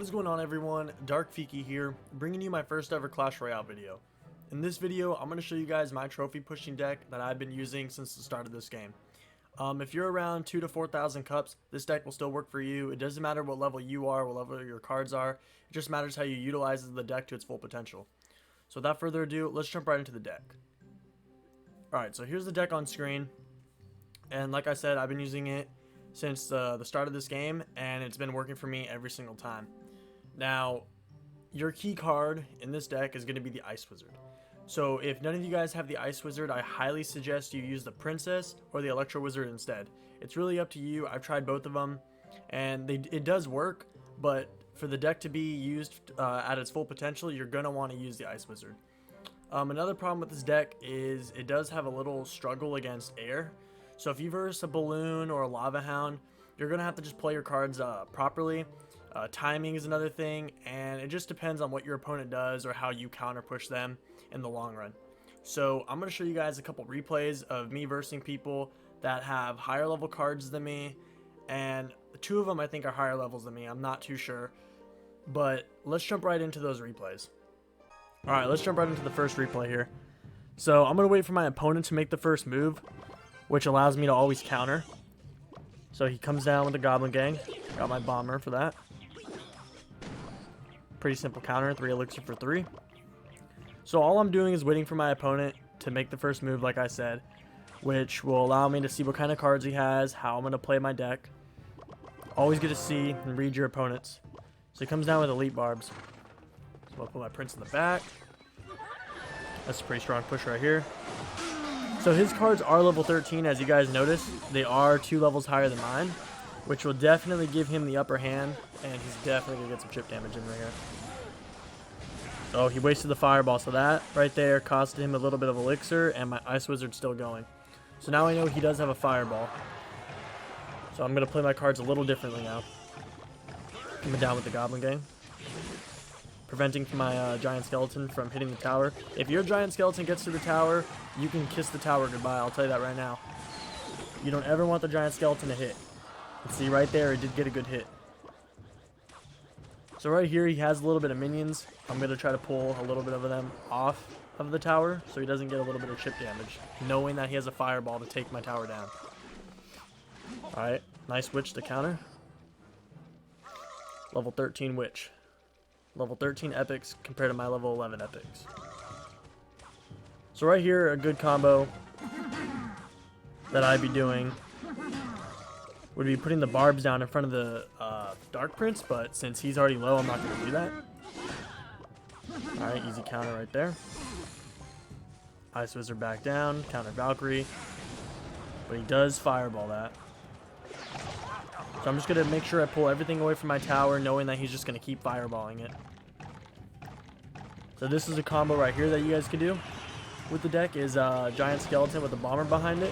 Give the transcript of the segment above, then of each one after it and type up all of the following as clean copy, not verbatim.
What is going on, everyone? Darkfeeki here, bringing you my first ever Clash Royale video. In this video, I'm going to show you guys my trophy pushing deck that I've been using since the start of this game. If you're around 2,000 to 4,000 cups, this deck will still work for you. It doesn't matter what level you are, what level your cards are. It just matters how you utilize the deck to its full potential. So without further ado, let's jump right into the deck. Alright, so here's the deck on screen. And like I said, I've been using it since the start of this game, and it's been working for me every single time. Now, your key card in this deck is going to be the Ice Wizard. So if none of you guys have the Ice Wizard, I highly suggest you use the Princess or the Electro Wizard instead. It's really up to you. I've tried both of them, and it does work, but for the deck to be used at its full potential, you're going to want to use the Ice Wizard. Another problem with this deck is it does have a little struggle against air. So if you verse a Balloon or a Lava Hound, you're going to have to just play your cards properly. Timing is another thing, and it just depends on what your opponent does or how you counter push them in the long run. So I'm going to show you guys a couple replays of me versing people that have higher level cards than me, and two of them I think are higher levels than me. I'm not too sure, but let's jump right into those replays. Alright, let's jump right into the first replay here. So I'm going to wait for my opponent to make the first move, which allows me to always counter. So he comes down with the Goblin Gang. Got my Bomber for that. Pretty simple counter, 3 elixir for 3. So all I'm doing is waiting for my opponent to make the first move, like I said, which will allow me to see what kind of cards he has, how I'm going to play my deck. Always get to see and read your opponents. So he comes down with Elite Barbs. So I'll put my Prince in the back. That's a pretty strong push right here. So his cards are level 13, as you guys notice. They are 2 levels higher than mine, which will definitely give him the upper hand, and he's definitely going to get some chip damage in right here. Oh, he wasted the Fireball, so that right there costed him a little bit of elixir, and my Ice Wizard's still going. So now I know he does have a Fireball. So I'm going to play my cards a little differently now. Coming down with the Goblin Gang. Preventing my Giant Skeleton from hitting the tower. If your Giant Skeleton gets to the tower, you can kiss the tower goodbye, I'll tell you that right now. You don't ever want the Giant Skeleton to hit. And see right there, it did get a good hit. So right here, he has a little bit of minions. I'm going to try to pull a little bit of them off of the tower so he doesn't get a little bit of chip damage, knowing that he has a Fireball to take my tower down. Alright, nice Witch to counter. Level 13 Witch. Level 13 epics compared to my level 11 epics. So right here, a good combo that I'd be doing would be putting the Barbs down in front of the Dark Prince, but since he's already low, I'm not going to do that. Alright, easy counter right there. Ice Wizard back down, counter Valkyrie, but he does Fireball that. So I'm just going to make sure I pull everything away from my tower, knowing that he's just going to keep fireballing it. So this is a combo right here that you guys can do with the deck, is Giant Skeleton with a Bomber behind it.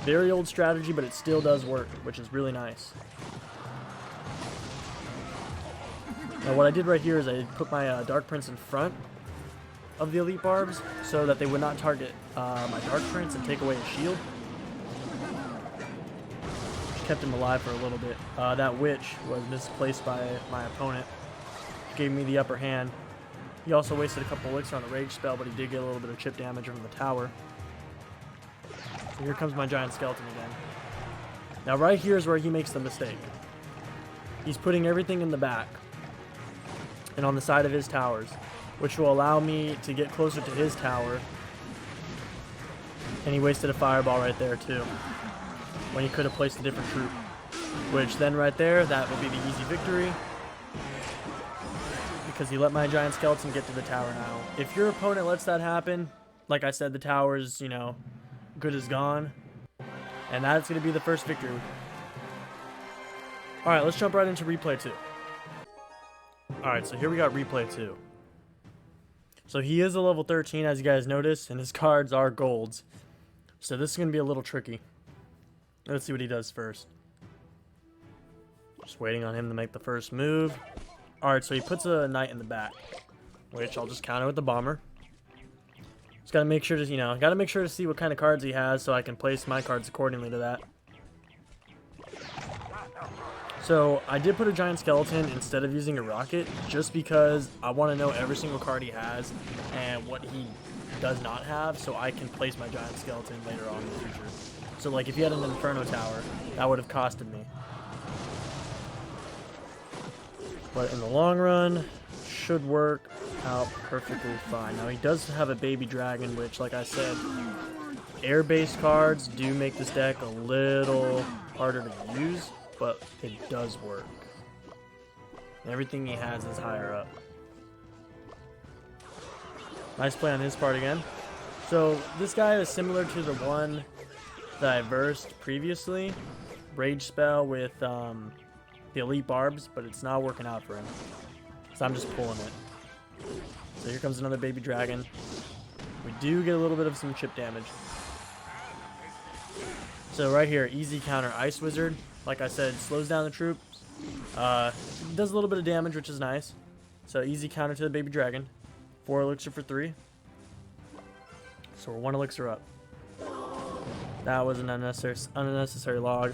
Very old strategy, but it still does work, which is really nice. Now what I did right here is I put my Dark Prince in front of the Elite Barbs so that they would not target my Dark Prince and take away his shield. Kept him alive for a little bit. That Witch was misplaced by my opponent. Gave me the upper hand. He also wasted a couple elixir on a Rage spell, but he did get a little bit of chip damage from the tower. So here comes my Giant Skeleton again. Now right here is where he makes the mistake. He's putting everything in the back and on the side of his towers, which will allow me to get closer to his tower. And he wasted a Fireball right there too, when he could have placed a different troop. Which then right there, that will be the easy victory, because he let my Giant Skeleton get to the tower now. If your opponent lets that happen, like I said, the tower's, you know, good as gone. And that's going to be the first victory. Alright, let's jump right into replay 2. Alright, so here we got replay 2. So he is a level 13, as you guys notice, and his cards are golds. So this is going to be a little tricky. Let's see what he does first. Just waiting on him to make the first move. Alright, so he puts a Knight in the back, which I'll just counter with the Bomber. Just gotta make sure to, you know, gotta make sure to see what kind of cards he has so I can place my cards accordingly to that. So I did put a giant skeleton instead of using a rocket just because I want to know every single card he has and what he does not have, so I can place my giant skeleton later on in the future. So like if he had an Inferno Tower, that would have costed me. But in the long run, should work out perfectly fine. Now he does have a baby dragon, which like I said, air-based cards do make this deck a little harder to use, but it does work. Everything he has is higher up. Nice play on his part again. So this guy is similar to the one that I versed previously. Rage spell with the elite barbs, but it's not working out for him. So I'm just pulling it. So here comes another baby dragon. We do get a little bit of some chip damage. So right here, easy counter Ice Wizard. Like I said, slows down the troops. Does a little bit of damage, which is nice. So easy counter to the baby dragon. 4 elixir for 3. So we're 1 elixir up. That was an unnecessary log.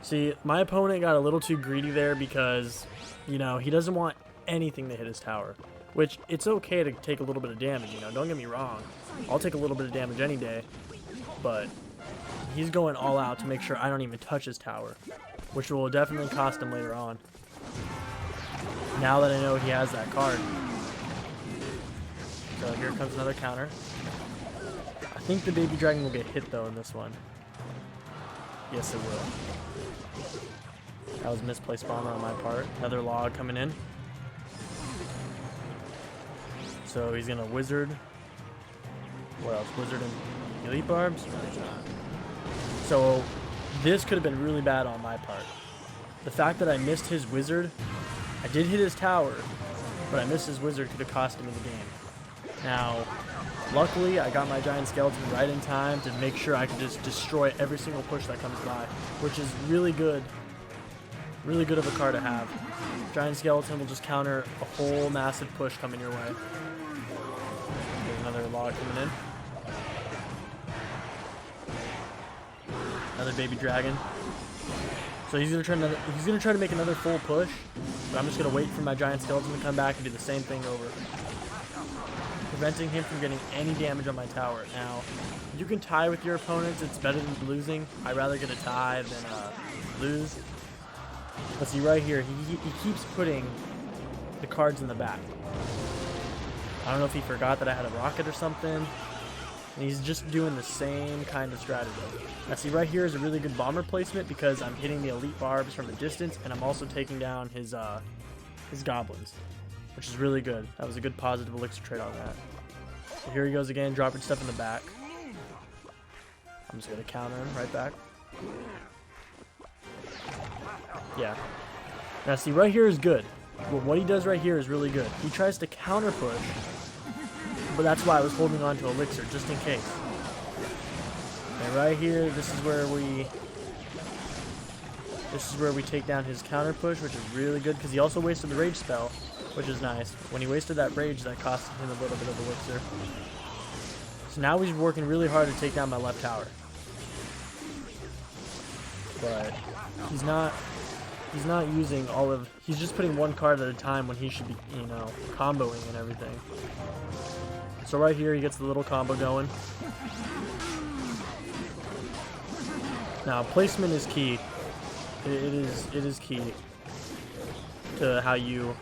See, my opponent got a little too greedy there because, you know, he doesn't want anything to hit his tower. Which, it's okay to take a little bit of damage, you know, don't get me wrong. I'll take a little bit of damage any day. But he's going all out to make sure I don't even touch his tower, which will definitely cost him later on. Now that I know he has that card. So here comes another counter. I think the baby dragon will get hit though in this one. Yes, it will. That was misplaced bomber on my part. Another log coming in. So he's gonna wizard. What else? Wizard and elite barbs? So this could have been really bad on my part. The fact that I missed his wizard, I did hit his tower, but I missed his wizard could have cost him in the game. Now, luckily I got my giant skeleton right in time to make sure I could just destroy every single push that comes by, which is really good. Really good of a card to have. Giant skeleton will just counter a whole massive push coming your way. There's another log coming in. Another baby dragon. So he's gonna try to make another full push, but I'm just gonna wait for my giant skeleton to come back and do the same thing over, preventing him from getting any damage on my tower. Now, you can tie with your opponents. It's better than losing. I'd rather get a tie than lose. But see right here, he keeps putting the cards in the back. I don't know if he forgot that I had a rocket or something. And he's just doing the same kind of strategy. Now see right here is a really good bomber placement because I'm hitting the elite barbs from a distance and I'm also taking down his goblins, which is really good. That was a good positive elixir trade on that. So here he goes again, dropping stuff in the back. I'm just going to counter him right back. Yeah. Now see right here is good. Well, what he does right here is really good. He tries to counter push. But that's why I was holding on to elixir, just in case. And right here, this is where we take down his counter push, which is really good because he also wasted the rage spell, which is nice. When he wasted that rage, that cost him a little bit of elixir. So now he's working really hard to take down my left tower. But he's not using all of. He's just putting one card at a time when he should be, you know, comboing and everything. So right here, he gets the little combo going. Now, placement is key. It is key to how you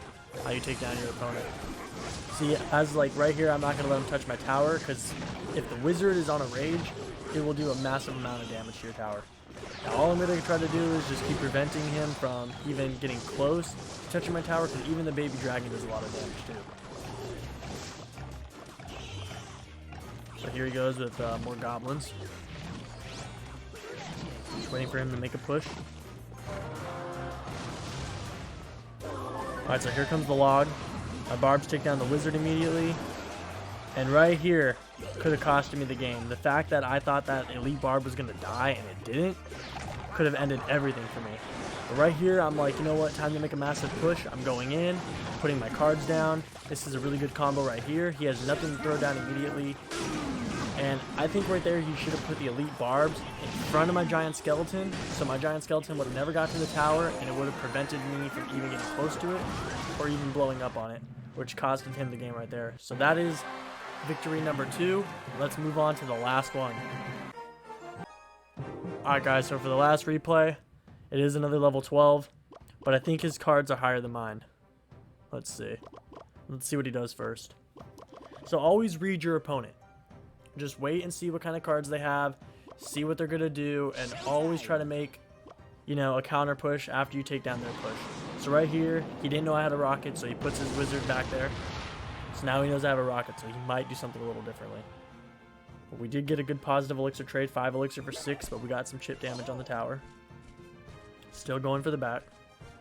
take down your opponent. See, as like right here, I'm not gonna let him touch my tower because if the wizard is on a rage, it will do a massive amount of damage to your tower. Now, all I'm gonna try to do is just keep preventing him from even getting close to touching my tower because even the baby dragon does a lot of damage too. So here he goes with more goblins. Just waiting for him to make a push. Alright, so here comes the log. My barbs take down the wizard immediately. And right here could have cost me the game. The fact that I thought that elite barb was going to die and it didn't could have ended everything for me. But right here, I'm like, you know what? Time to make a massive push. I'm going in, putting my cards down. This is a really good combo right here. He has nothing to throw down immediately. And I think right there he should have put the elite barbs in front of my giant skeleton, so my giant skeleton would have never got to the tower, and it would have prevented me from even getting close to it or even blowing up on it, which costed him the game right there. So that is victory number 2. Let's move on to the last one. Alright guys, so for the last replay, it is another level 12, but I think his cards are higher than mine. Let's see. Let's see what he does first. So always read your opponent. Just wait and see what kind of cards they have, see what they're going to do, and always try to make, you know, a counter push after you take down their push. So right here, he didn't know I had a rocket, so he puts his wizard back there. So now he knows I have a rocket, so he might do something a little differently. But we did get a good positive elixir trade, 5 elixir for 6, but we got some chip damage on the tower. Still going for the back.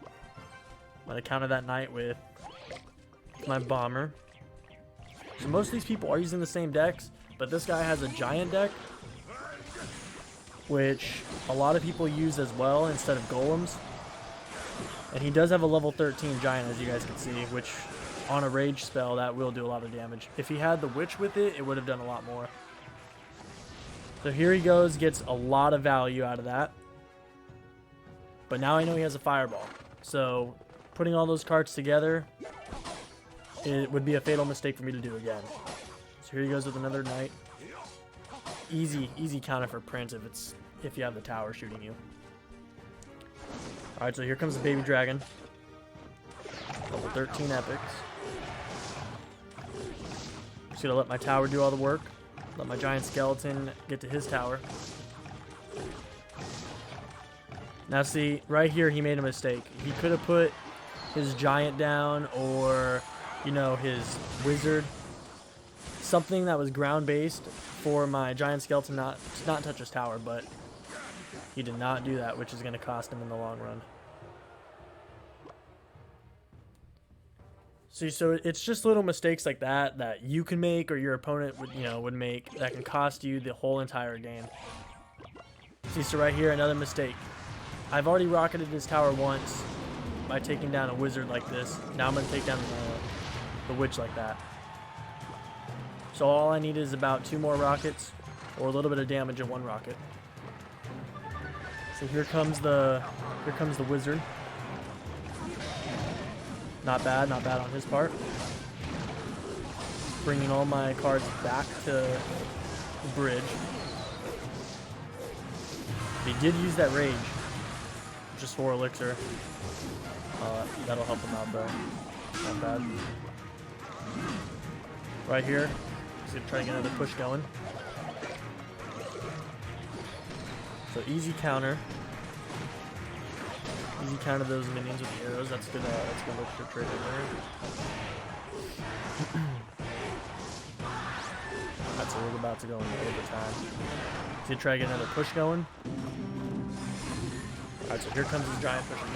I'm going to counter that knight with my bomber. So most of these people are using the same decks, but this guy has a giant deck, which a lot of people use as well instead of golems. And he does have a level 13 giant, as you guys can see, which on a rage spell, that will do a lot of damage. If he had the witch with it, it would have done a lot more. So here he goes, gets a lot of value out of that. But now I know he has a fireball. So putting all those cards together, it would be a fatal mistake for me to do again. So here he goes with another knight. Easy counter for Prince if you have the tower shooting you. Alright, so here comes the baby dragon. Level 13 epics. Just gonna let my tower do all the work. Let my giant skeleton get to his tower. Now see, right here he made a mistake. He could have put his giant down, or, you know, his wizard. Something that was ground based for my giant skeleton not touch his tower, but he did not do that, which is going to cost him in the long run. See, so it's just little mistakes like that that you can make, or your opponent would make, that can cost you the whole entire game. See, so right here, another mistake. I've already rocketed his tower once by taking down a wizard like this. Now I'm going to take down the witch like that. So all I need is about 2 more rockets, or a little bit of damage in 1 rocket. So here comes the wizard. Not bad on his part. Bringing all my cards back to the bridge. He did use that rage, just 4 elixir. That'll help him out though. Not bad. Right here. He's going to try to get another push going. So easy counter. Easy counter those minions with the arrows. That's good elixir trade right there. That's what we're about to go into overtime. He's going to try to get another push going. Alright, so here comes his giant push going.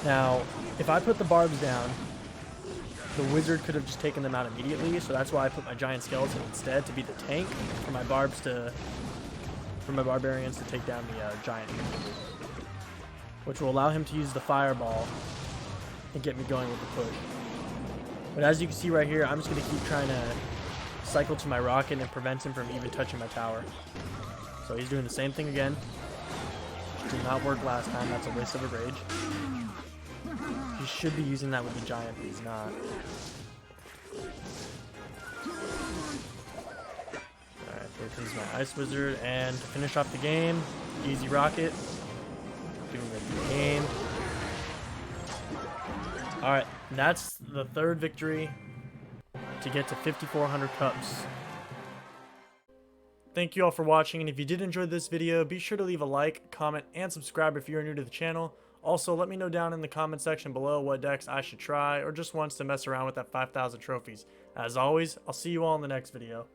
Now, if I put the barbs down, the wizard could have just taken them out immediately, so that's why I put my giant skeleton instead to be the tank for my barbarians to take down the giant, which will allow him to use the fireball and get me going with the push. But as you can see right here, I'm just going to keep trying to cycle to my rocket and prevent him from even touching my tower. So he's doing the same thing again. Did not work last time. That's a waste of a rage. He should be using that with the giant, but he's not. Alright, here comes my ice wizard, and to finish off the game, easy rocket. Doing the game. Alright, that's the 3rd victory to get to 5,400 cups. Thank you all for watching, and if you did enjoy this video, be sure to leave a like, comment, and subscribe if you're new to the channel. Also, let me know down in the comment section below what decks I should try, or just wants to mess around with that 5,000 trophies. As always, I'll see you all in the next video.